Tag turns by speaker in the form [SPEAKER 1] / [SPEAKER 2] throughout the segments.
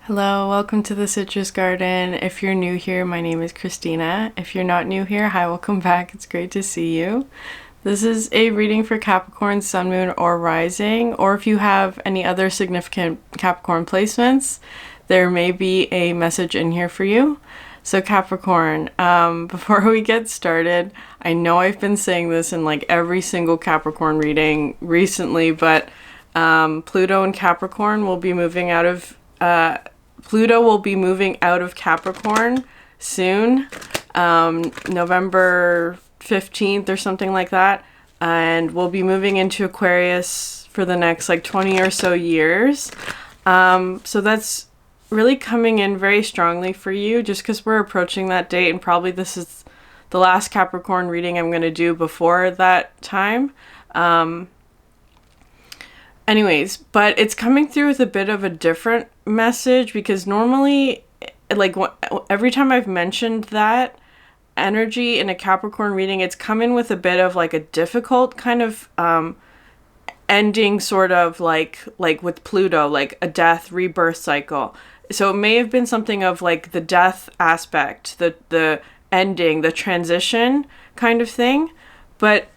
[SPEAKER 1] Hello, welcome to the Citrus Garden. If you're new here, my name is Christina. If you're not new here, hi, welcome back. It's great to see you. This is a reading for Capricorn, Sun, Moon, or Rising, or if you have any other significant Capricorn placements, there may be a message in here for you. So Capricorn, before we get started, I know I've been saying this in like every single Capricorn reading recently, but Pluto and Capricorn will be moving out of Capricorn soon, November 15th or something like that, and we'll be moving into Aquarius for the next like 20 or so years. So that's really coming in very strongly for you just because we're approaching that date, and probably this is the last Capricorn reading I'm going to do before that time. Anyways, but it's coming through with a bit of a different message because normally, like every time I've mentioned that energy in a Capricorn reading, it's come in with a bit of like a difficult kind of ending, sort of like with Pluto, like a death rebirth cycle. So it may have been something of like the death aspect, the ending, the transition kind of thing, but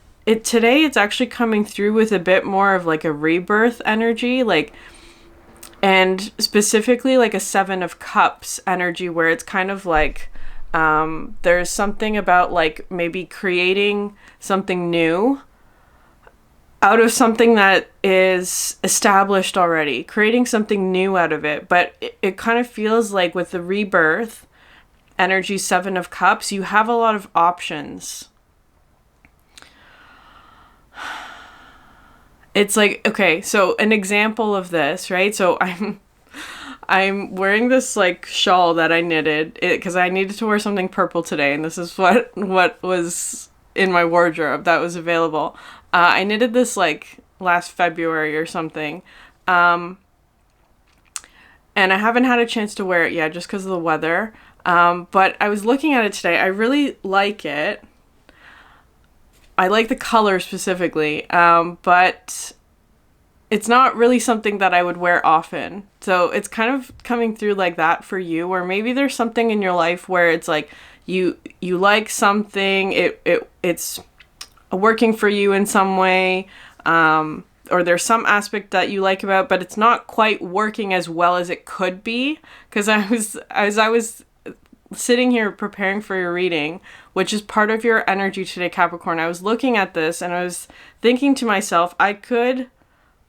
[SPEAKER 1] today it's actually coming through with a bit more of like a rebirth energy, like, and specifically like a Seven of Cups energy, where it's kind of like there's something about like maybe creating something new out of something that is established already, creating something new out of it. But it kind of feels like with the rebirth energy, Seven of Cups, you have a lot of options. It's like, okay, so an example of this, right? So I'm wearing this like shawl that I knitted because I needed to wear something purple today, and this is what was in my wardrobe that was available. I knitted this like last February or something, and I haven't had a chance to wear it yet just because of the weather. But I was looking at it today. I really like it. I like the color specifically, but it's not really something that I would wear often. So it's kind of coming through like that for you, where maybe there's something in your life where it's like you like something, it's working for you in some way, or there's some aspect that you like about, but it's not quite working as well as it could be. Because I was sitting here preparing for your reading, which is part of your energy today, Capricorn, I was looking at this and I was thinking to myself, I could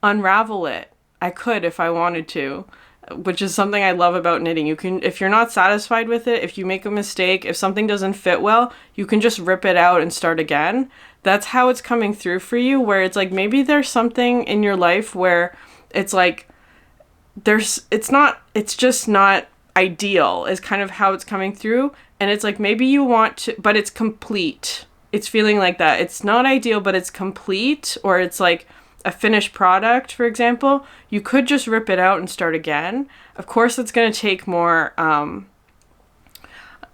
[SPEAKER 1] unravel it. I could if I wanted to, which is something I love about knitting. You can, if you're not satisfied with it, if you make a mistake, if something doesn't fit well, you can just rip it out and start again. That's how it's coming through for you, where it's like maybe there's something in your life where it's like it's just not ideal is kind of how it's coming through. And it's like maybe you want to, but it's complete. It's feeling like that. It's not ideal, but it's complete, or it's like a finished product, for example. You could just rip it out and start again. Of course, it's going to take more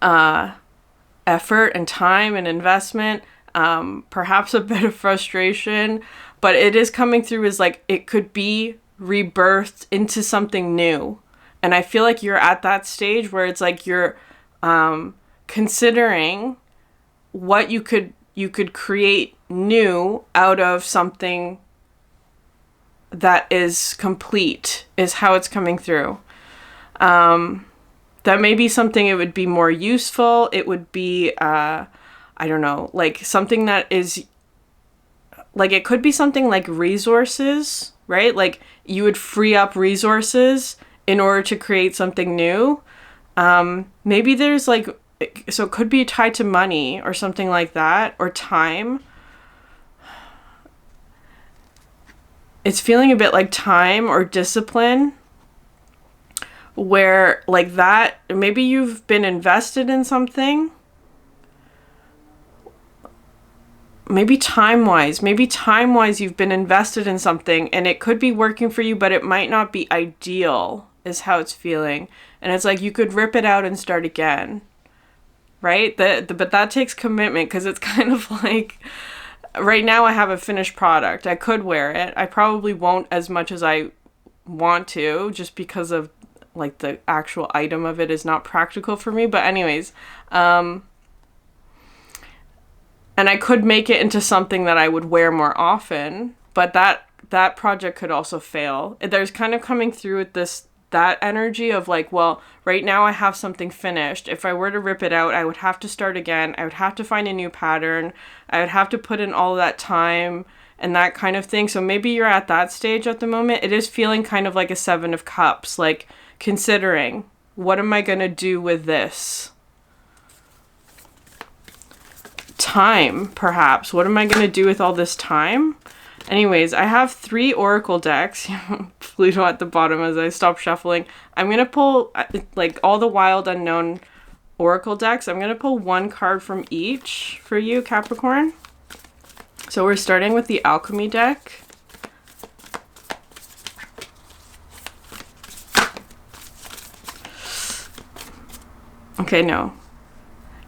[SPEAKER 1] effort and time and investment, perhaps a bit of frustration, but it is coming through as like it could be rebirthed into something new. And I feel like you're at that stage where it's like you're considering what you could create new out of something that is complete, is how it's coming through. That may be something, it would be more useful. It would be, I don't know, like something that is, like it could be something like resources, right? Like you would free up resources in order to create something new. Maybe there's like, so it could be tied to money or something like that, or time. It's feeling a bit like time or discipline, where like that, maybe you've been invested in something. Maybe time-wise you've been invested in something and it could be working for you, but it might not be ideal, is how it's feeling. And it's like you could rip it out and start again, right? But that takes commitment, because it's kind of like, right now I have a finished product. I could wear it. I probably won't as much as I want to, just because of like the actual item of it is not practical for me. But anyways, and I could make it into something that I would wear more often, but that project could also fail. There's kind of coming through with that energy of like, well, right now I have something finished. If I were to rip it out, I would have to start again. I would have to find a new pattern. I would have to put in all of that time and that kind of thing. So maybe you're at that stage at the moment. It is feeling kind of like a 7 of Cups, like considering, what am I going to do with this? Time, perhaps. What am I going to do with all this time? Anyways, I have 3 oracle decks. Pluto at the bottom as I stop shuffling. I'm going to pull like all the wild unknown oracle decks. I'm going to pull 1 card from each for you, Capricorn. So we're starting with the Alchemy deck. Okay, no.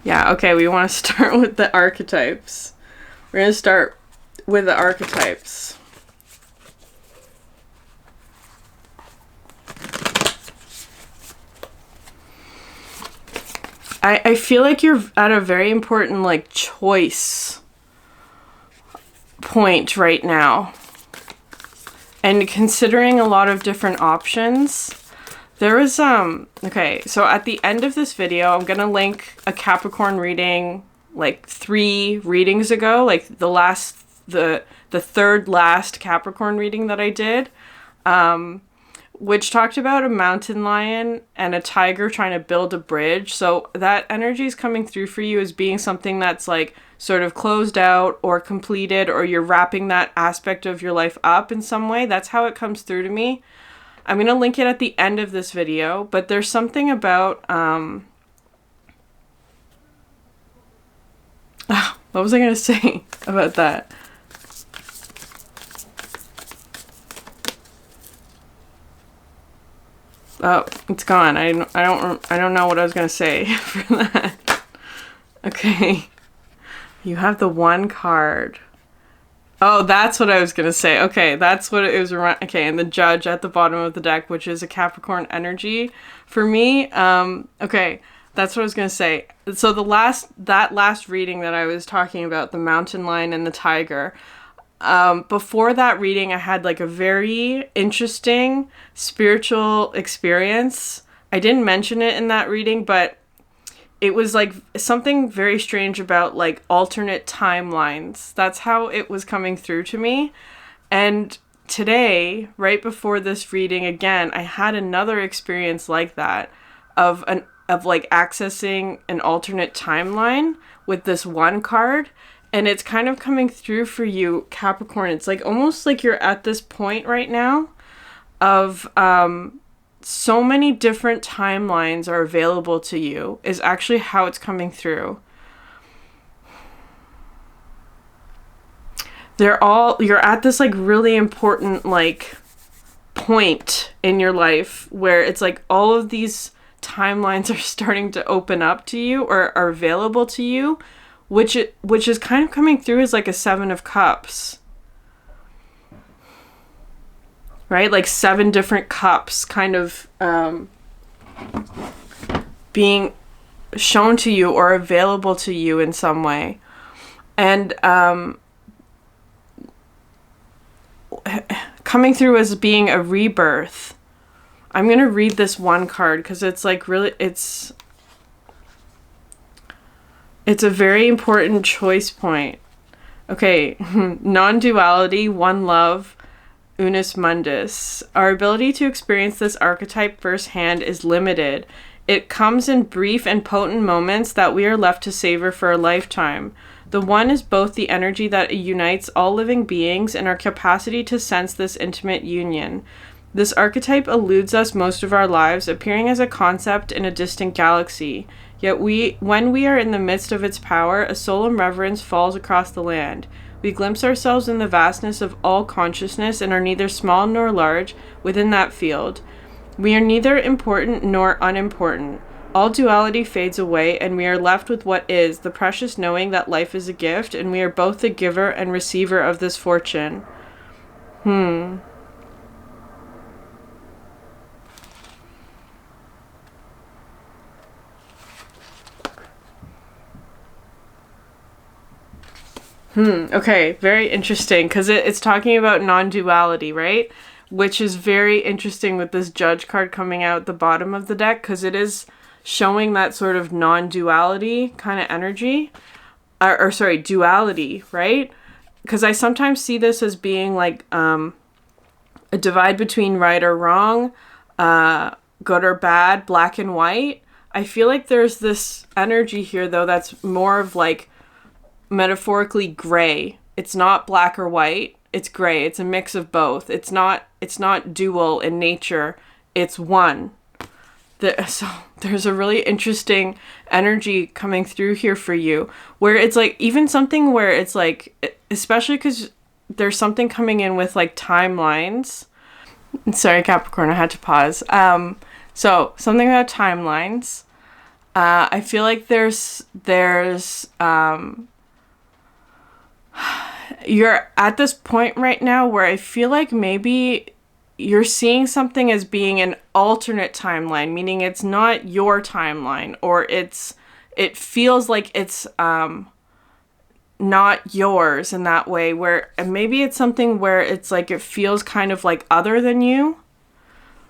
[SPEAKER 1] Yeah, okay, we want to start with the Archetypes. We're going to start with the Archetypes. I feel like you're at a very important, like, choice point right now. And considering a lot of different options. There was, okay, so at the end of this video, I'm going to link a Capricorn reading, like 3 readings ago, like the third last Capricorn reading that I did, which talked about a mountain lion and a tiger trying to build a bridge. So that energy is coming through for you as being something that's like sort of closed out or completed, or you're wrapping that aspect of your life up in some way. That's how it comes through to me. I'm going to link it at the end of this video, but there's something about, what was I going to say about that? Oh, it's gone. I don't know what I was going to say for that. Okay. You have the 1 card. Oh, that's what I was going to say. Okay, that's what it was around. Okay, and the Judge at the bottom of the deck, which is a Capricorn energy for me. Okay, that's what I was going to say. So that last reading that I was talking about, the mountain lion and the tiger, before that reading, I had like a very interesting spiritual experience. I didn't mention it in that reading, but it was like something very strange about like alternate timelines. That's how it was coming through to me. And today, right before this reading again, I had another experience like that of like accessing an alternate timeline with this 1 card. And it's kind of coming through for you, Capricorn. It's like almost like you're at this point right now of so many different timelines are available to you is actually how it's coming through. You're at this like really important like point in your life where it's like all of these timelines are starting to open up to you or are available to you, which is kind of coming through as like a 7 of Cups. Right? Like 7 different cups kind of being shown to you or available to you in some way. And coming through as being a rebirth. I'm going to read this 1 card because it's like really, it's a very important choice point. Okay, non-duality, 1 love, Unus Mundus. Our ability to experience this archetype firsthand is limited. It comes in brief and potent moments that we are left to savor for a lifetime. The 1 is both the energy that unites all living beings and our capacity to sense this intimate union. This archetype eludes us most of our lives, appearing as a concept in a distant galaxy. Yet when we are in the midst of its power, a solemn reverence falls across the land. We glimpse ourselves in the vastness of all consciousness and are neither small nor large within that field. We are neither important nor unimportant. All duality fades away and we are left with what is, the precious knowing that life is a gift and we are both the giver and receiver of this fortune. Okay, very interesting, because it's talking about non-duality, right? Which is very interesting with this Judge card coming out at the bottom of the deck, because it is showing that sort of non-duality kind of energy. Or sorry, duality, right? Because I sometimes see this as being like a divide between right or wrong, good or bad, black and white. I feel like there's this energy here, though, that's more of like metaphorically gray. It's not black or white. It's gray. It's a mix of both. It's not dual in nature. It's one. So there's a really interesting energy coming through here for you, where it's like even something where it's like, especially because there's something coming in with like timelines. Sorry, Capricorn, I had to pause. So something about timelines. I feel like there's you're at this point right now where I feel like maybe you're seeing something as being an alternate timeline, meaning it's not your timeline, or it feels like it's not yours in that way, where maybe it's something where it's like it feels kind of like other than you,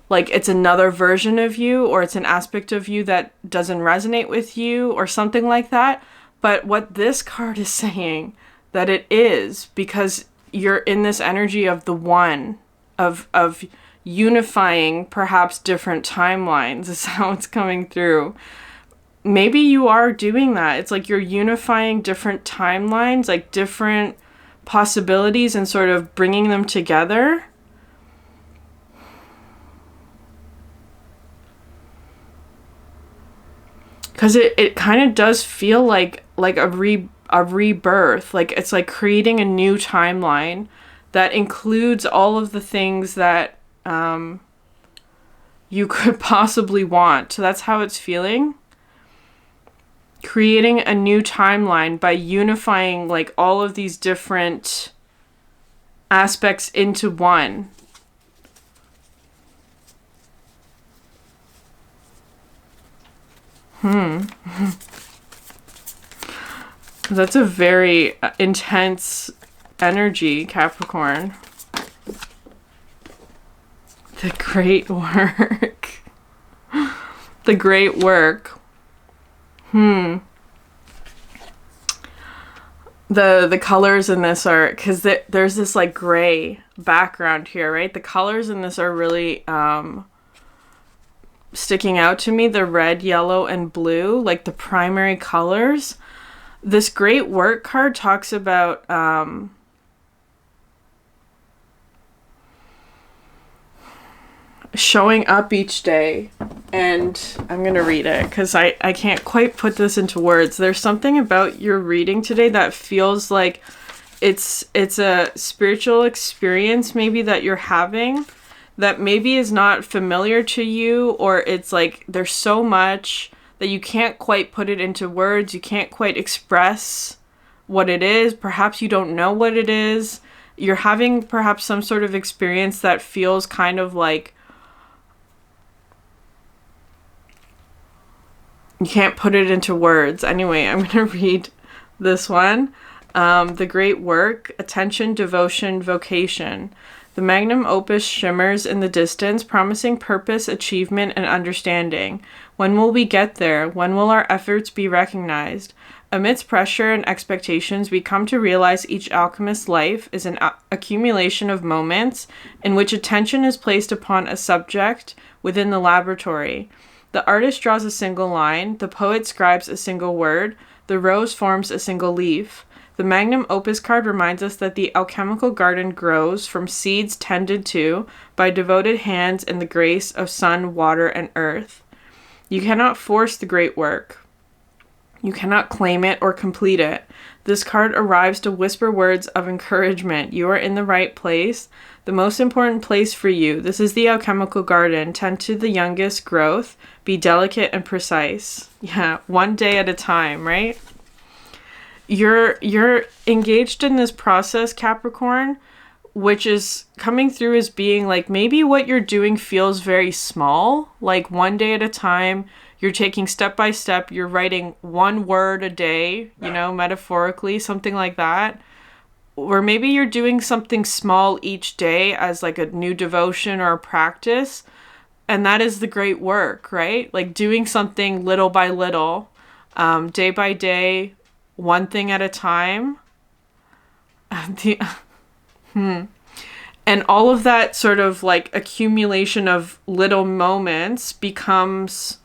[SPEAKER 1] like it's another version of you, or it's an aspect of you that doesn't resonate with you, or something like that. But what this card is saying that it is, because you're in this energy of the one, of unifying perhaps different timelines is how it's coming through. Maybe you are doing that. It's like you're unifying different timelines, like different possibilities, and sort of bringing them together. Because it kind of does feel like a rebirth. Like it's like creating a new timeline that includes all of the things that you could possibly want. So that's how it's feeling. Creating a new timeline by unifying like all of these different aspects into one. That's a very intense energy, Capricorn. The great work. The great work. The colors in this are, because there's this like gray background here, right? The colors in this are really sticking out to me. The red, yellow, and blue, like the primary colors. This great work card talks about showing up each day, and I'm going to read it because I can't quite put this into words. There's something about your reading today that feels like it's a spiritual experience maybe that you're having that maybe is not familiar to you, or it's like there's so much that you can't quite put it into words. You can't quite express what it is. Perhaps you don't know what it is. You're having perhaps some sort of experience that feels kind of like you can't put it into words. Anyway, I'm going to read this one. The great work, attention, devotion, vocation. The magnum opus shimmers in the distance, promising purpose, achievement, and understanding. When will we get there? When will our efforts be recognized? Amidst pressure and expectations, we come to realize each alchemist's life is an accumulation of moments in which attention is placed upon a subject within the laboratory. The artist draws a single line, the poet scribes a single word, the rose forms a single leaf. The magnum opus card reminds us that the alchemical garden grows from seeds tended to by devoted hands in the grace of sun, water, and earth. You cannot force the great work. You cannot claim it or complete it. This card arrives to whisper words of encouragement. You are in the right place, the most important place for you. This is the alchemical garden. Tend to the youngest growth. Be delicate and precise. Yeah, one day at a time, right? You're engaged in this process, Capricorn, which is coming through as being like maybe what you're doing feels very small, like one day at a time. You're taking step by step, you're writing one word a day, you know, metaphorically, something like that. Or maybe you're doing something small each day as like a new devotion or a practice. And that is the great work, right? Like doing something little by little, day by day, one thing at a time. And all of that sort of like accumulation of little moments becomes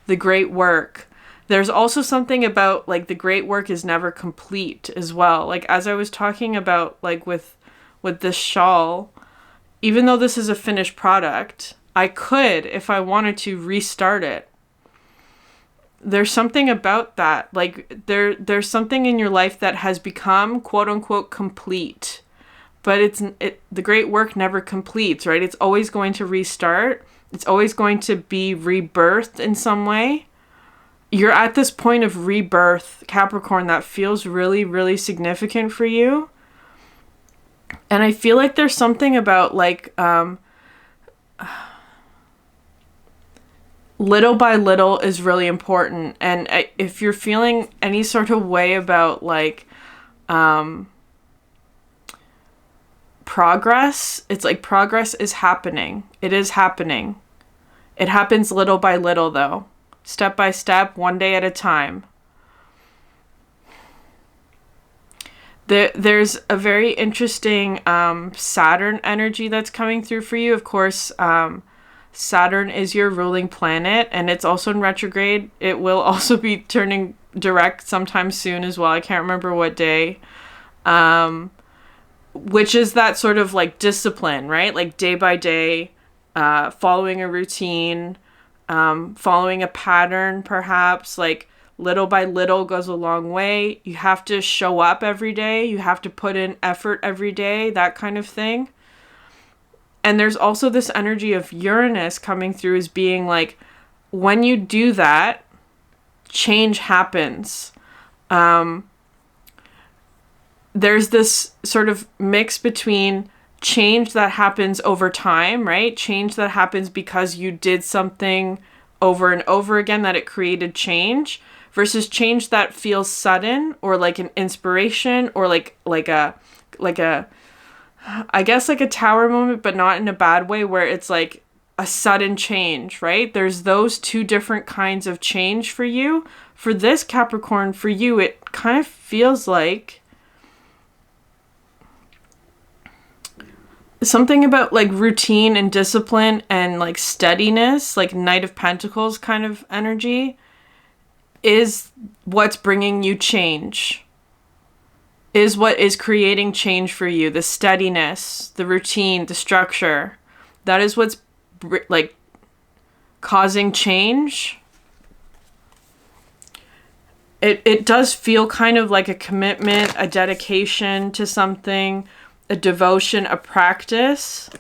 [SPEAKER 1] the great work. There's also something about like the great work is never complete as well. Like as I was talking about like with this shawl, even though this is a finished product, I could, if I wanted to, restart it. There's something about that. Like there's something in your life that has become quote unquote complete. But the great work never completes, right? It's always going to restart. It's always going to be rebirthed in some way. You're at this point of rebirth, Capricorn, that feels really, really significant for you. And I feel like there's something about like little by little is really important. And if you're feeling any sort of way about like progress, it's like progress is happening. It is happening. It happens little by little though. Step by step, one day at a time. There's a very interesting Saturn energy that's coming through for you. Of course, Saturn is your ruling planet and it's also in retrograde. It will also be turning direct sometime soon as well. I can't remember what day. Which is that sort of like discipline, right? Like day by day, following a routine, following a pattern, perhaps, like little by little goes a long way. You have to show up every day. You have to put in effort every day, that kind of thing. And there's also this energy of Uranus coming through as being like, when you do that, change happens. There's this sort of mix between change that happens over time, right? Change that happens because you did something over and over again that it created change, versus change that feels sudden or like an inspiration or like a I guess like a tower moment, but not in a bad way, where it's like a sudden change, right? There's those two different kinds of change for you. For this Capricorn, for you, it kind of feels like something about like routine and discipline and like steadiness, like Knight of Pentacles kind of energy, is what's bringing you change, is what is creating change for you. The steadiness, the routine, the structure, that is what's like causing change. It does feel kind of like a commitment, a dedication to something, a devotion, a practice.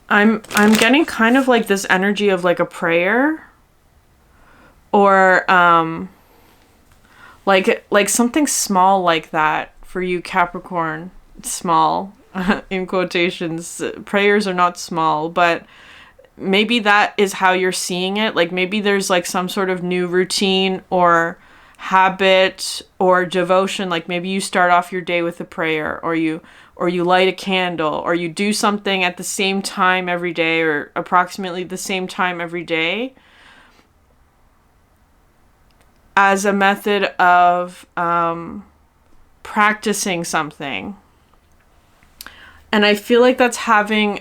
[SPEAKER 1] I'm getting kind of like this energy of like a prayer, or like something small like that for you, Capricorn. Small in quotations. Prayers are not small, but maybe that is how you're seeing it. Like maybe there's like some sort of new routine or habit or devotion. Like maybe you start off your day with a prayer, or you light a candle, or you do something at the same time every day, or approximately the same time every day, as a method of practicing something. And I feel like that's having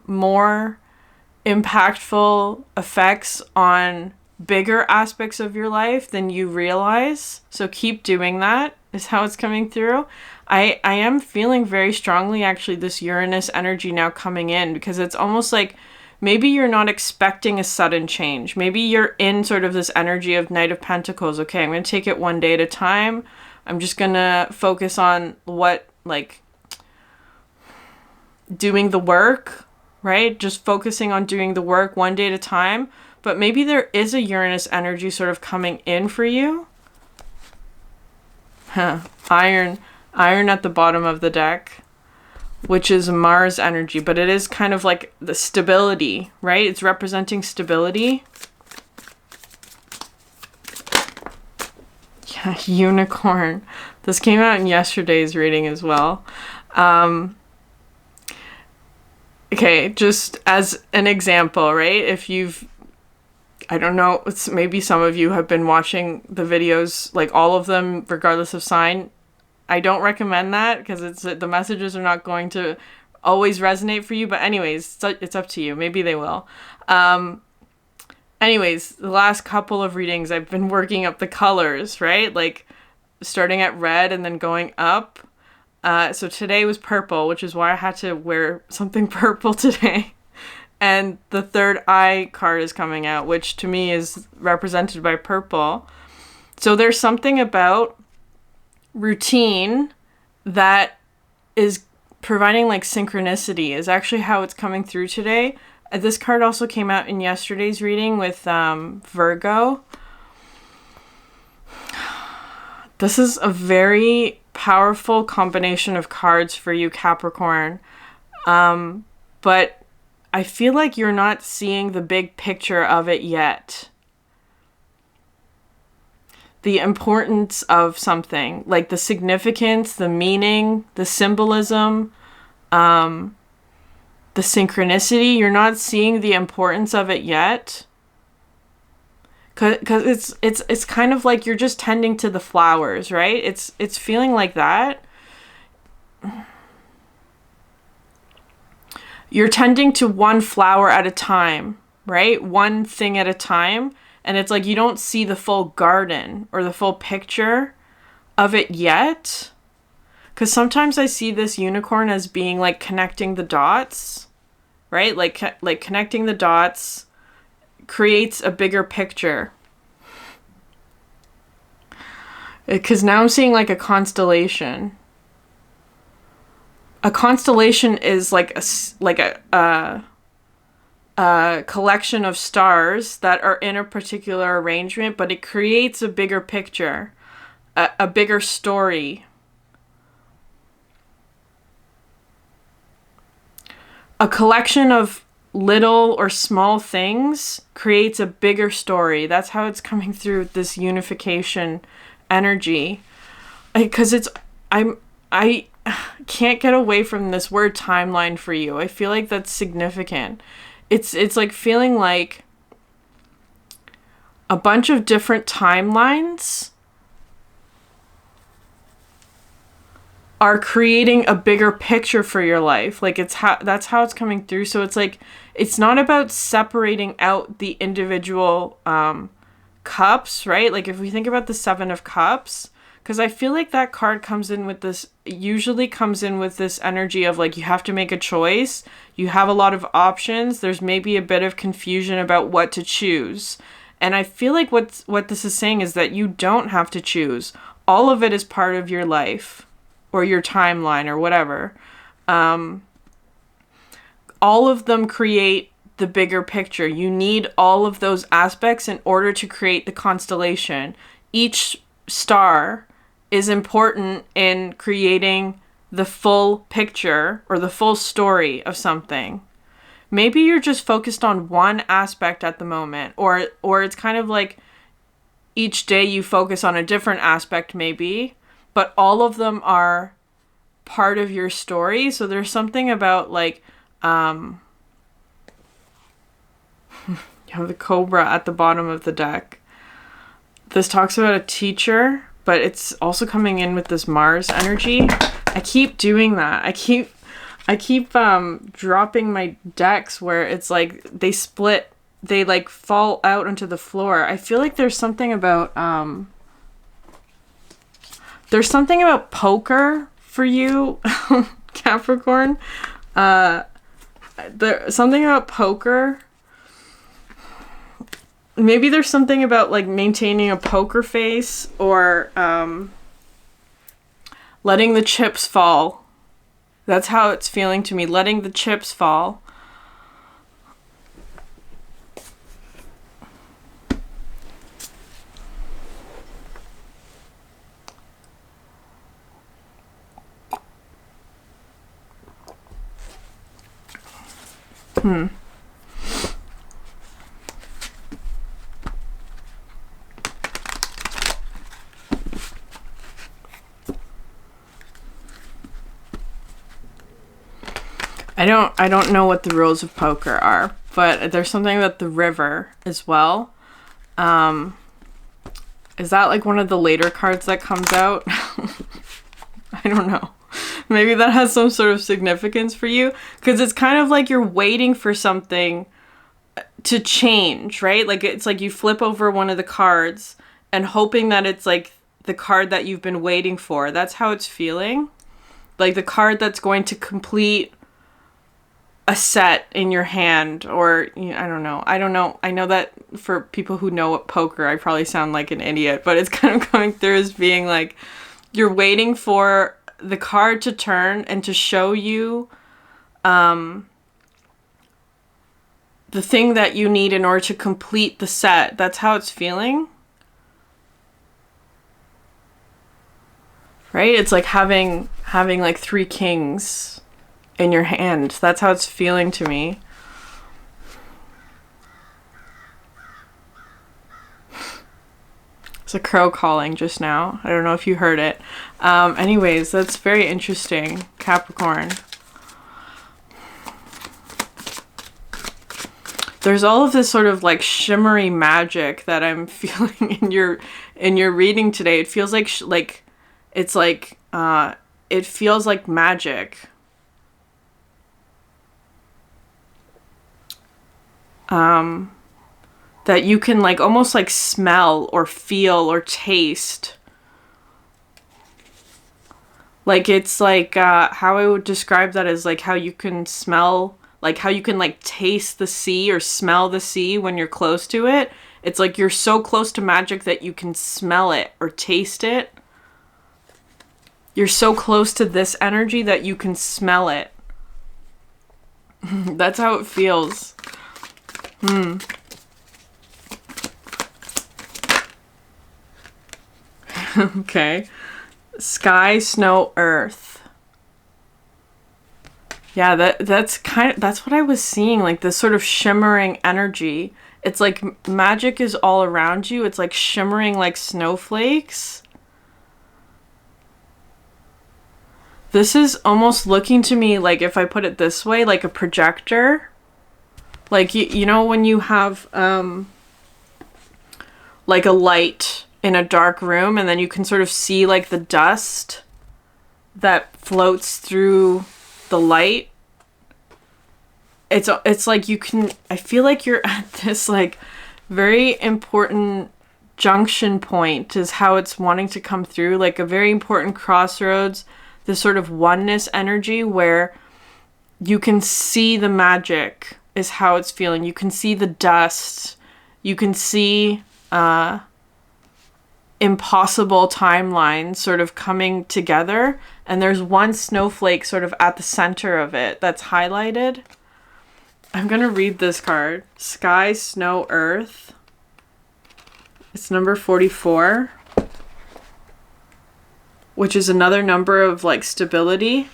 [SPEAKER 1] more impactful effects on bigger aspects of your life than you realize. So keep doing that, is how it's coming through. I am feeling very strongly actually this Uranus energy now coming in, because it's almost like maybe you're not expecting a sudden change. Maybe you're in sort of this energy of Knight of Pentacles. Okay, I'm going to take it one day at a time. I'm just going to focus on what, like, doing the work, right? Just focusing on doing the work one day at a time. but maybe there is a Uranus energy sort of coming in for you. Iron at the bottom of the deck, which is Mars energy, but it is kind of like the stability, right? It's representing stability. Yeah, unicorn. This came out in yesterday's reading as well. Okay, just as an example, right? If I don't know, maybe some of you have been watching the videos, like all of them, regardless of sign. I don't recommend that because the messages are not going to always resonate for you. But anyways, it's up to you. Maybe they will. Anyways, the last couple of readings, I've been working up the colors, right? Like starting at red and then going up. So today was purple, which is why I had to wear something purple today. And the third eye card is coming out, which to me is represented by purple. So there's something about routine that is providing like synchronicity is actually how it's coming through today. This card also came out in yesterday's reading with Virgo. This is a very powerful combination of cards for you, Capricorn. But I feel like you're not seeing the big picture of it yet. The importance of something, like the significance, the meaning, the symbolism, the synchronicity. You're not seeing the importance of it yet. Cause it's kind of like you're just tending to the flowers, right? It's feeling like that. You're tending to one flower at a time, right? One thing at a time. And it's like you don't see the full garden or the full picture of it yet. Because sometimes I see this unicorn as being like connecting the dots, right? Like connecting the dots creates a bigger picture. Because now I'm seeing like a constellation. A constellation is like a collection of stars that are in a particular arrangement, but it creates a bigger picture, a bigger story. A collection of little or small things creates a bigger story. That's how it's coming through this unification energy. Because I can't get away from this word timeline for you. I feel like that's significant. It's like feeling like a bunch of different timelines are creating a bigger picture for your life. Like that's how it's coming through. So it's like it's not about separating out the individual cups, right? Like if we think about the Seven of Cups, because I feel like that card usually comes in with this energy of like you have to make a choice. You have a lot of options. There's maybe a bit of confusion about what to choose. And I feel like what this is saying is that you don't have to choose. All of it is part of your life or your timeline or whatever. All of them create the bigger picture. You need all of those aspects in order to create the constellation. Each star is important in creating the full picture or the full story of something. Maybe you're just focused on one aspect at the moment, or it's kind of like each day you focus on a different aspect maybe, but all of them are part of your story. So there's something about like you have the Cobra at the bottom of the deck. This talks about a teacher, but it's also coming in with this Mars energy. I keep doing that. I keep dropping my decks where it's like they split, they like fall out onto the floor. I feel like there's something about poker for you, Capricorn. There's something about poker. Maybe there's something about like maintaining a poker face or letting the chips fall. That's how it's feeling to me, letting the chips fall. I don't know what the rules of poker are, but there's something about the river as well. Is that like one of the later cards that comes out? I don't know. Maybe that has some sort of significance for you, because it's kind of like you're waiting for something to change, right? Like it's like you flip over one of the cards and hoping that it's like the card that you've been waiting for. That's how it's feeling. Like the card that's going to complete a set in your hand, or I don't know. I know that for people who know what poker, I probably sound like an idiot, but it's kind of going through as being like you're waiting for the card to turn and to show you the thing that you need in order to complete the set. That's how it's feeling. Right? It's like having like 3 kings in your hand. That's how it's feeling to me. It's a crow calling just now. I don't know if you heard it. Anyways, that's very interesting, Capricorn. There's all of this sort of like shimmery magic that I'm feeling in your reading today. It feels like it's like it feels like magic. That you can like almost like smell or feel or taste. Like it's like how I would describe that is like how you can smell, like how you can like taste the sea or smell the sea when you're close to it. It's like you're so close to magic that you can smell it or taste it. You're so close to this energy that you can smell it. That's how it feels. Okay. Sky, snow, earth. Yeah, that's what I was seeing, like this sort of shimmering energy. It's like magic is all around you. It's like shimmering like snowflakes. This is almost looking to me like, if I put it this way, like a projector. Like, you know when you have like a light in a dark room and then you can sort of see like the dust that floats through the light. It's like you can, I feel like you're at this like very important junction point is how it's wanting to come through, like a very important crossroads, this sort of oneness energy where you can see the magic is how it's feeling. You can see the dust. You can see impossible timelines sort of coming together. And there's one snowflake sort of at the center of it that's highlighted. I'm going to read this card. Sky, Snow, Earth. It's number 44. Which is another number of like stability.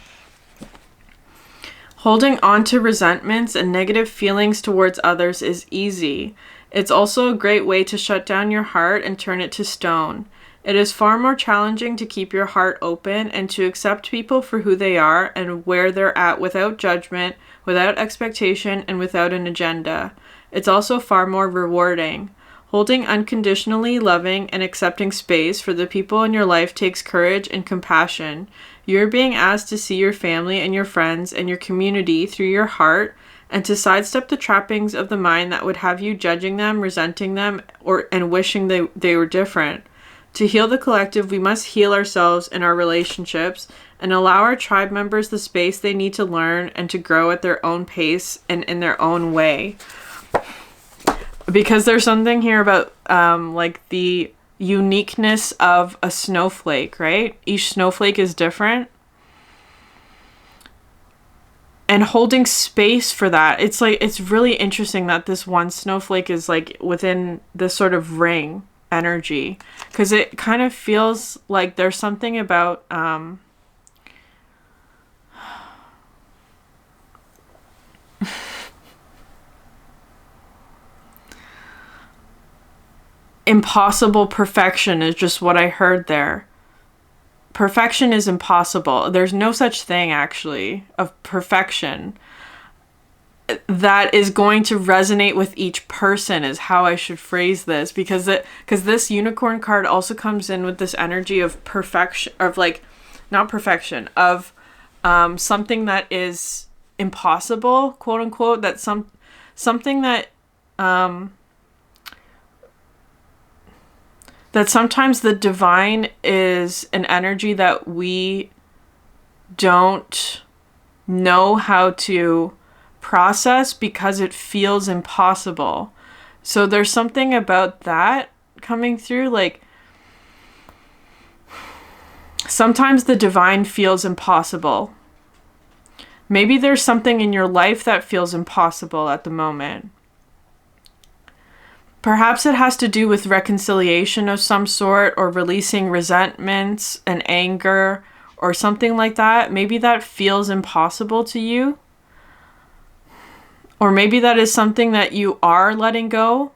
[SPEAKER 1] Holding on to resentments and negative feelings towards others is easy. It's also a great way to shut down your heart and turn it to stone. It is far more challenging to keep your heart open and to accept people for who they are and where they're at without judgment, without expectation, and without an agenda. It's also far more rewarding. Holding unconditionally loving and accepting space for the people in your life takes courage and compassion. You're being asked to see your family and your friends and your community through your heart and to sidestep the trappings of the mind that would have you judging them, resenting them, and wishing they were different. To heal the collective, we must heal ourselves and our relationships and allow our tribe members the space they need to learn and to grow at their own pace and in their own way. Because there's something here about like the uniqueness of a snowflake, right? Each snowflake is different. And holding space for that, it's like, it's really interesting that this one snowflake is like within this sort of ring energy, because it kind of feels like there's something about impossible perfection is just what I heard there. Perfection is impossible. There's no such thing, actually, of perfection that is going to resonate with each person, is how I should phrase this, because this unicorn card also comes in with this energy of perfection, of like, not perfection, of something that is impossible, quote unquote, that something that that sometimes the divine is an energy that we don't know how to process because it feels impossible. So there's something about that coming through, like sometimes the divine feels impossible. Maybe there's something in your life that feels impossible at the moment. Perhaps it has to do with reconciliation of some sort, or releasing resentments and anger or something like that. Maybe that feels impossible to you. Or maybe that is something that you are letting go.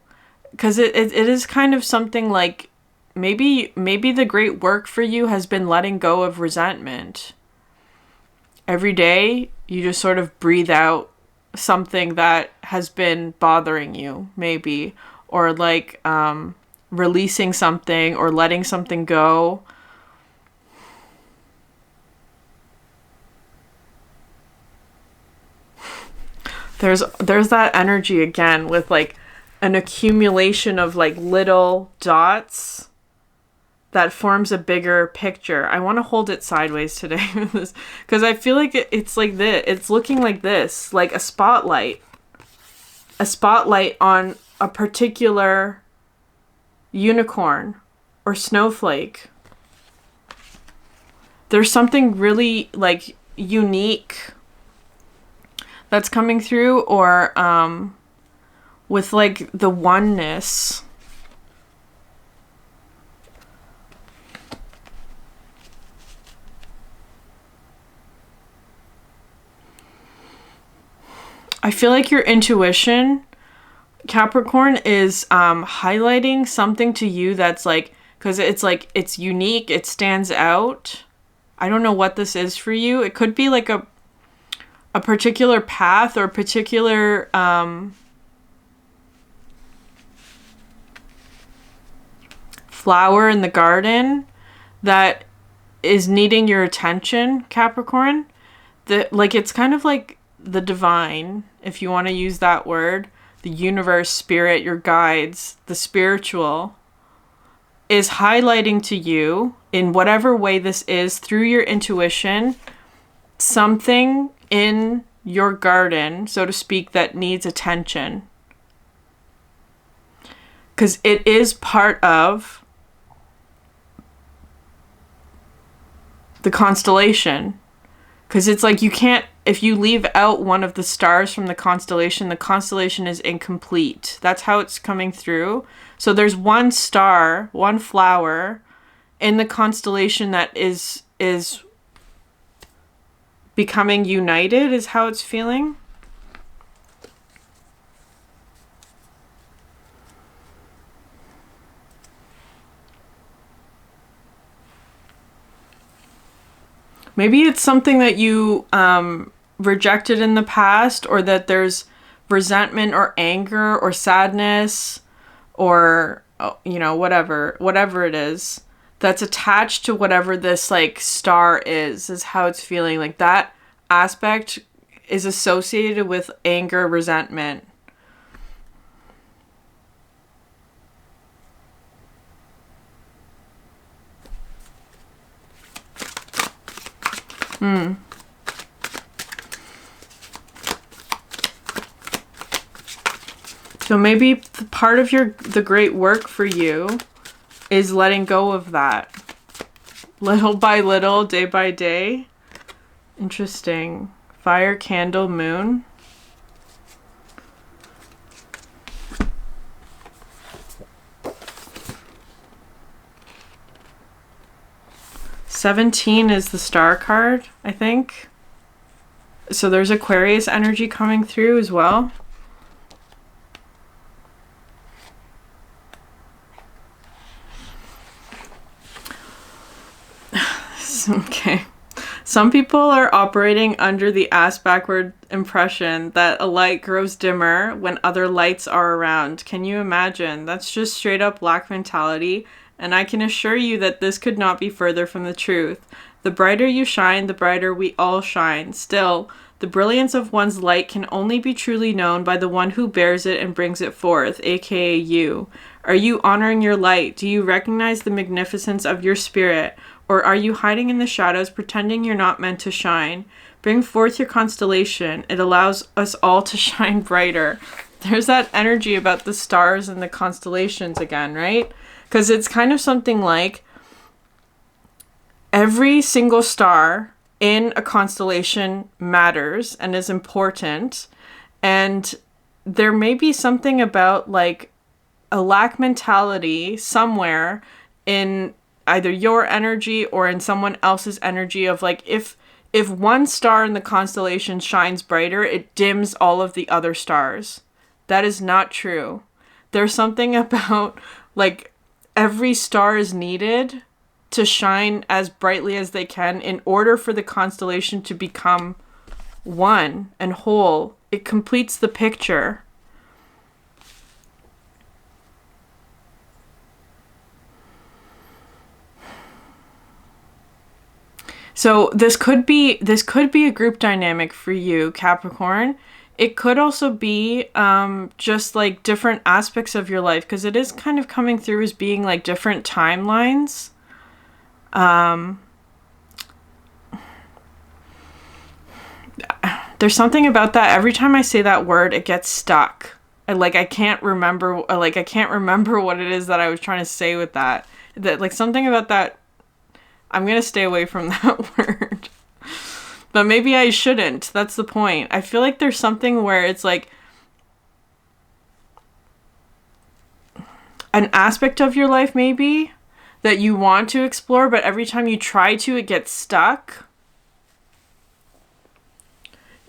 [SPEAKER 1] Because it is kind of something like, maybe the great work for you has been letting go of resentment. Every day, you just sort of breathe out something that has been bothering you, maybe. Or like releasing something or letting something go. There's that energy again with like an accumulation of like little dots that forms a bigger picture. I want to hold it sideways today because I feel like it's like this. It's looking like this, like a spotlight on a particular unicorn or snowflake. There's something really like unique that's coming through, or with like the oneness. I feel like your intuition, Capricorn, is highlighting something to you that's like, because it's like, it's unique, it stands out. I don't know what this is for you. It could be like a particular path or a particular flower in the garden that is needing your attention, Capricorn. Like, it's kind of like the divine, if you want to use that word, the universe, spirit, your guides, the spiritual, is highlighting to you, in whatever way this is, through your intuition, something in your garden, so to speak, that needs attention. Because it is part of the constellation. Because it's like, you can't, if you leave out one of the stars from the constellation is incomplete. That's how it's coming through. So there's one star, one flower in the constellation that is becoming united, is how it's feeling. Maybe it's something that you rejected in the past, or that there's resentment or anger or sadness or, you know, whatever it is that's attached to whatever this like star is how it's feeling. Like, that aspect is associated with anger, resentment. So maybe part of the great work for you is letting go of that. Little by little, day by day. Interesting. Fire, candle, moon. $17 is the star card, I think. So there's Aquarius energy coming through as well. Okay. Some people are operating under the ass backward impression that a light grows dimmer when other lights are around. Can you imagine? That's just straight up lack mentality, and I can assure you that this could not be further from the truth. The brighter you shine, the brighter we all shine. Still, the brilliance of one's light can only be truly known by the one who bears it and brings it forth, aka you. Are you honoring your light? Do you recognize the magnificence of your spirit? Or are you hiding in the shadows, pretending you're not meant to shine? Bring forth your constellation. It allows us all to shine brighter. There's that energy about the stars and the constellations again, right? Because it's kind of something like every single star in a constellation matters and is important. And there may be something about like a lack mentality somewhere in either your energy or in someone else's energy of like, if one star in the constellation shines brighter, it dims all of the other stars. That is not true. There's something about like every star is needed to shine as brightly as they can in order for the constellation to become one and whole. It completes the picture. So this could be a group dynamic for you, Capricorn. It could also be just like different aspects of your life, because it is kind of coming through as being like different timelines. There's something about that. Every time I say that word, it gets stuck. I can't remember what it is that I was trying to say with that. That like something about that. I'm going to stay away from that word. But maybe I shouldn't. That's the point. I feel like there's something where it's like an aspect of your life maybe that you want to explore, but every time you try to, it gets stuck.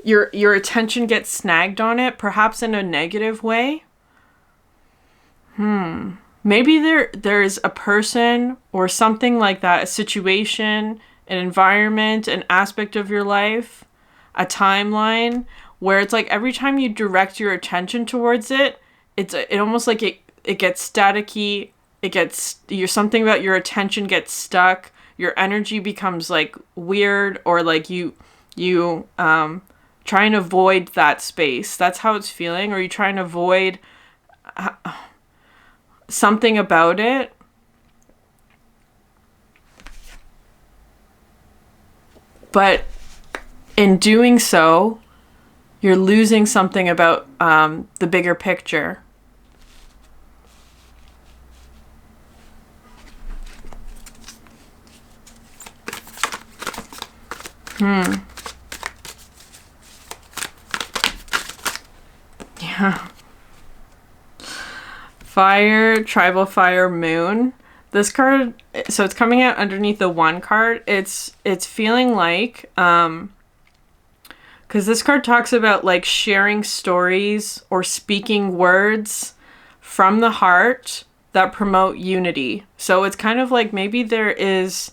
[SPEAKER 1] Your attention gets snagged on it, perhaps in a negative way. Maybe there's a person or something like that, a situation, an environment, an aspect of your life, a timeline, where it's like every time you direct your attention towards it, it almost like it gets staticky. Something about your attention gets stuck. Your energy becomes like weird, or like you try and avoid that space. That's how it's feeling. Or you try and avoid something about it. But in doing so, you're losing something about the bigger picture. Yeah. Fire, tribal fire, moon. This card, so it's coming out underneath the one card. It's feeling like, because this card talks about like sharing stories or speaking words from the heart that promote unity. So it's kind of like maybe there is,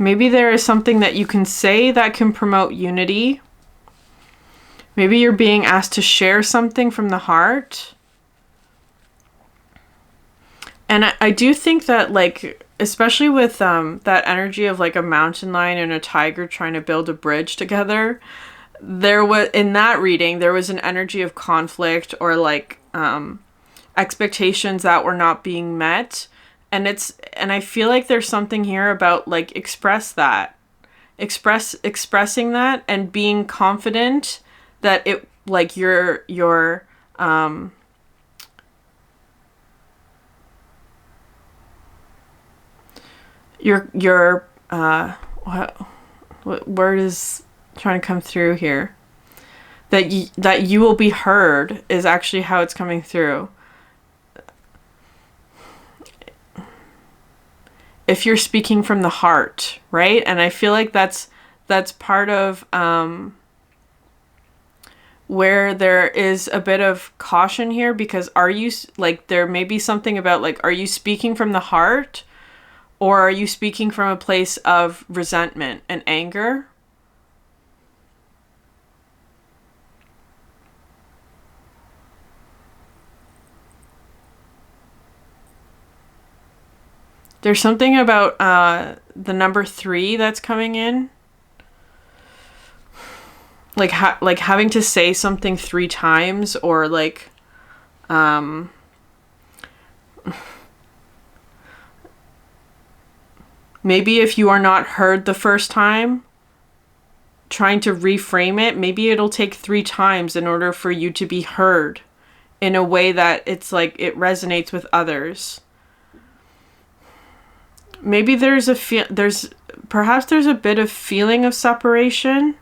[SPEAKER 1] maybe there is something that you can say that can promote unity. Maybe you're being asked to share something from the heart. And I do think that, like, especially with that energy of like a mountain lion and a tiger trying to build a bridge together, there was, in that reading, there was an energy of conflict or like expectations that were not being met. And I feel like there's something here about like expressing that and being confident that it, like your what word is trying to come through here? That you will be heard is actually how it's coming through. If you're speaking from the heart, right? And I feel like that's part of where there is a bit of caution here, because are you, like, there may be something about, like, are you speaking from the heart, or are you speaking from a place of resentment and anger? There's something about the number 3 that's coming in. Like like having to say something 3 times, or like maybe if you are not heard the first time, trying to reframe it, maybe it'll take 3 times in order for you to be heard in a way that it's like it resonates with others. Maybe there's perhaps there's a bit of feeling of separation.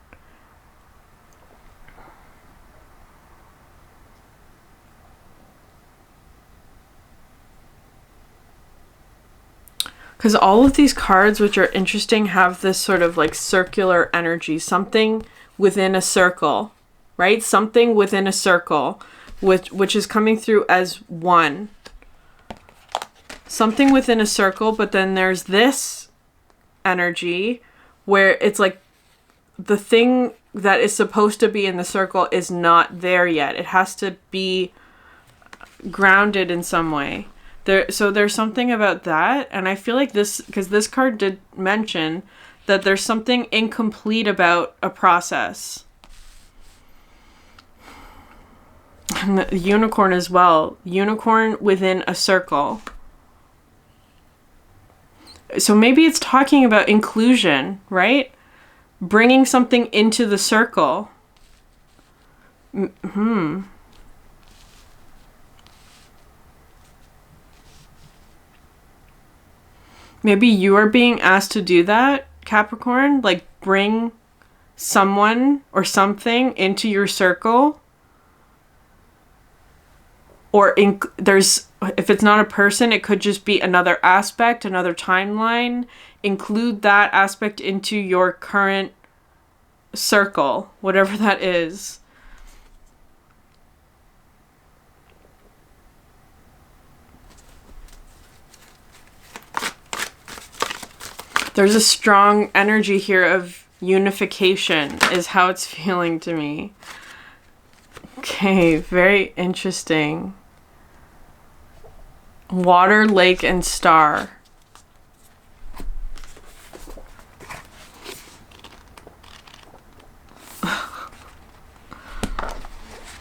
[SPEAKER 1] Because all of these cards, which are interesting, have this sort of like circular energy, something within a circle, right? Something within a circle, which is coming through as one. Something within a circle, but then there's this energy where it's like the thing that is supposed to be in the circle is not there yet. It has to be grounded in some way. So there's something about that, and I feel like this, because this card did mention that there's something incomplete about a process. And the unicorn as well. Unicorn within a circle. So maybe it's talking about inclusion, right? Bringing something into the circle. Maybe you are being asked to do that, Capricorn. Like, bring someone or something into your circle. Or if it's not a person, it could just be another aspect, another timeline. Include that aspect into your current circle, whatever that is. There's a strong energy here of unification, is how it's feeling to me. Okay, very interesting. Water, lake, and star.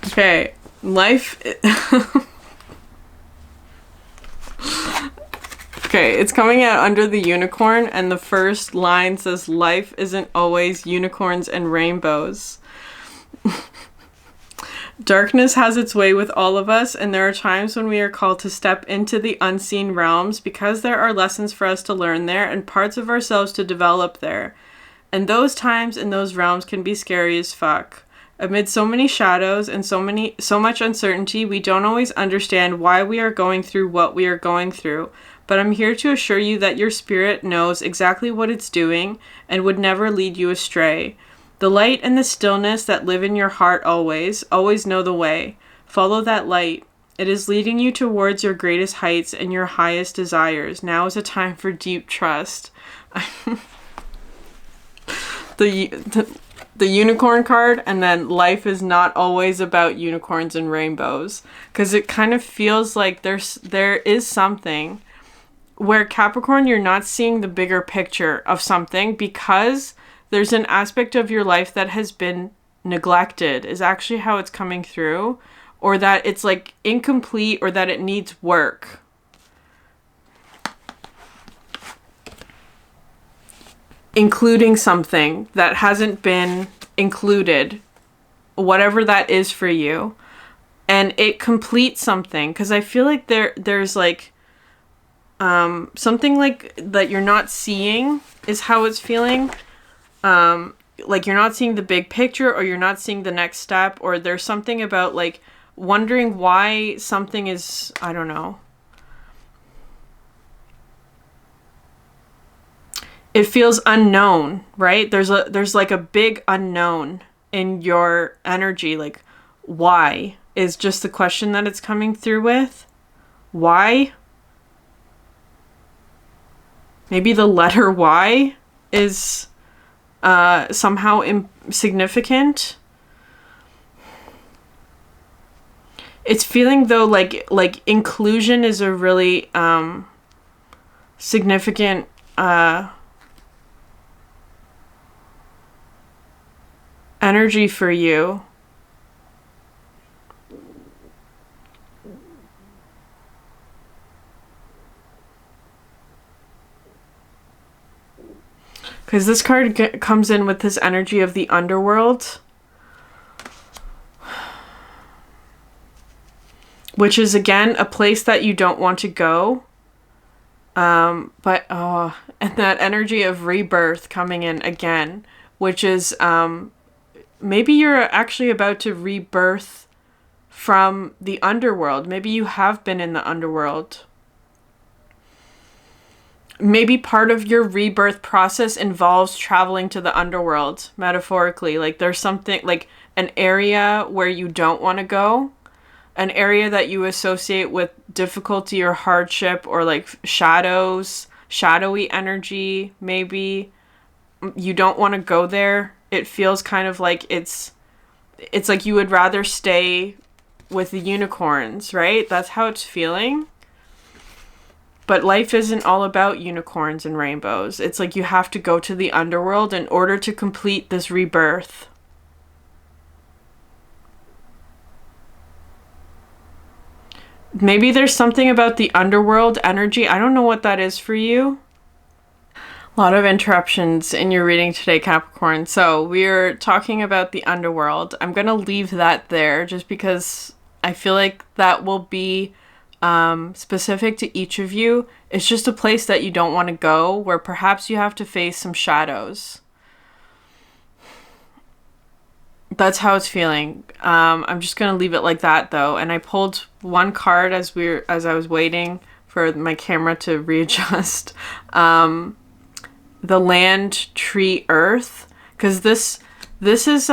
[SPEAKER 1] Okay, life... Okay, it's coming out under the unicorn, and the first line says, life isn't always unicorns and rainbows. Darkness has its way with all of us, and there are times when we are called to step into the unseen realms because there are lessons for us to learn there and parts of ourselves to develop there. And those times in those realms can be scary as fuck. Amid so many shadows and so much uncertainty, we don't always understand why we are going through what we are going through. But I'm here to assure you that your spirit knows exactly what it's doing and would never lead you astray. The light and the stillness that live in your heart always know the way. Follow that light. It is leading you towards your greatest heights and your highest desires. Now is a time for deep trust. The unicorn card, and then life is not always about unicorns and rainbows. Because it kind of feels like there is something where, Capricorn, you're not seeing the bigger picture of something because there's an aspect of your life that has been neglected, is actually how it's coming through, or that it's like incomplete, or that it needs work. Including something that hasn't been included, whatever that is for you, and it completes something. Because I feel like there's like something like that you're not seeing is how it's feeling. Like you're not seeing the big picture, or you're not seeing the next step, or there's something about like wondering why something is, I don't know. It feels unknown, right? There's like a big unknown in your energy. Like, why is just the question that it's coming through with. Why? Maybe the letter Y is somehow significant. It's feeling though like inclusion is a really significant energy for you. Because this card comes in with this energy of the underworld, which is again a place that you don't want to go. And that energy of rebirth coming in again, which is maybe you're actually about to rebirth from the underworld. Maybe you have been in the underworld. Maybe part of your rebirth process involves traveling to the underworld, metaphorically. Like there's something, like an area where you don't want to go, an area that you associate with difficulty or hardship or like shadowy energy, maybe. You don't want to go there. It feels kind of like it's like you would rather stay with the unicorns, right? That's how it's feeling. But life isn't all about unicorns and rainbows. It's like you have to go to the underworld in order to complete this rebirth. Maybe there's something about the underworld energy. I don't know what that is for you. A lot of interruptions in your reading today, Capricorn. So we're talking about the underworld. I'm going to leave that there just because I feel like that will be specific to each of you. It's just a place that you don't want to go, where perhaps you have to face some shadows. That's how it's feeling. I'm just gonna leave it like that though. And I pulled one card as I was waiting for my camera to readjust. The land, tree, earth, because this is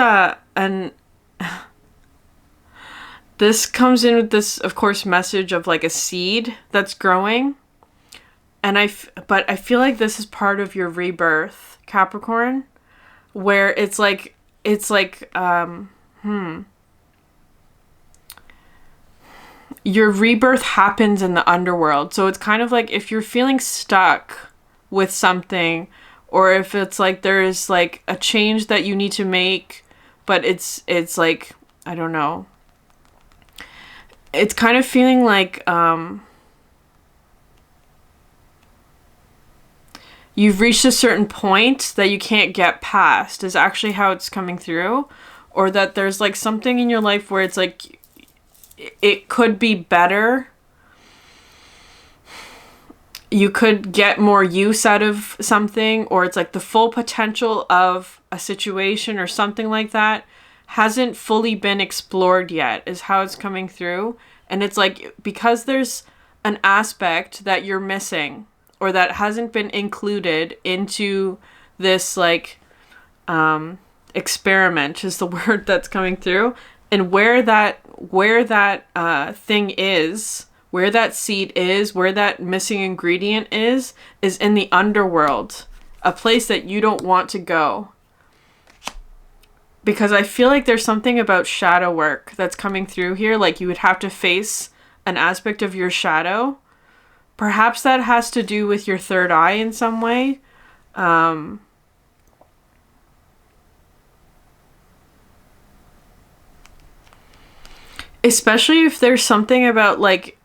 [SPEAKER 1] this comes in with this, of course, message of like a seed that's growing. But I feel like this is part of your rebirth, Capricorn, where it's like your rebirth happens in the underworld. So it's kind of like if you're feeling stuck with something, or if it's like there is like a change that you need to make, but it's like, I don't know. It's kind of feeling like you've reached a certain point that you can't get past is actually how it's coming through. Or that there's like something in your life where it's like it could be better. You could get more use out of something, or it's like the full potential of a situation or something like that hasn't fully been explored yet is how it's coming through. And it's like because there's an aspect that you're missing or that hasn't been included into this like experiment is the word that's coming through. And where that thing is, where that seed is, where that missing ingredient is in the underworld, a place that you don't want to go. Because I feel like there's something about shadow work that's coming through here. Like you would have to face an aspect of your shadow. Perhaps that has to do with your third eye in some way. Especially if there's something about like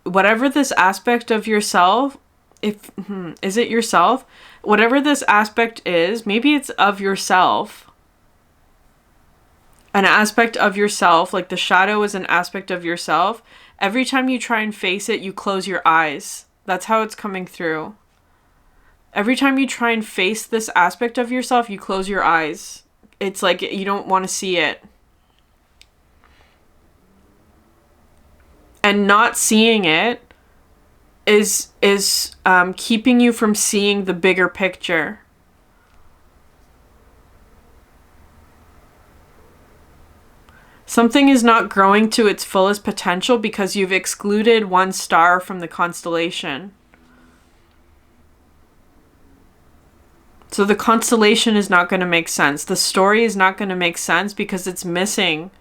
[SPEAKER 1] whatever this aspect of yourself, is it yourself? Whatever this aspect is, maybe it's of yourself. An aspect of yourself, like the shadow is an aspect of yourself. Every time you try and face it, you close your eyes. That's how it's coming through. Every time you try and face this aspect of yourself, you close your eyes. It's like you don't want to see it. And not seeing it is keeping you from seeing the bigger picture. Something is not growing to its fullest potential because you've excluded one star from the constellation. So the constellation is not going to make sense. The story is not going to make sense because it's missing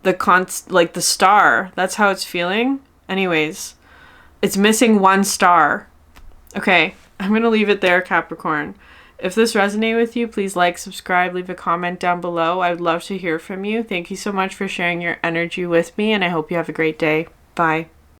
[SPEAKER 1] the the star. That's how it's feeling. Anyways, it's missing one star. Okay, I'm going to leave it there, Capricorn. If this resonated with you, please like, subscribe, leave a comment down below. I would love to hear from you. Thank you so much for sharing your energy with me, and I hope you have a great day. Bye.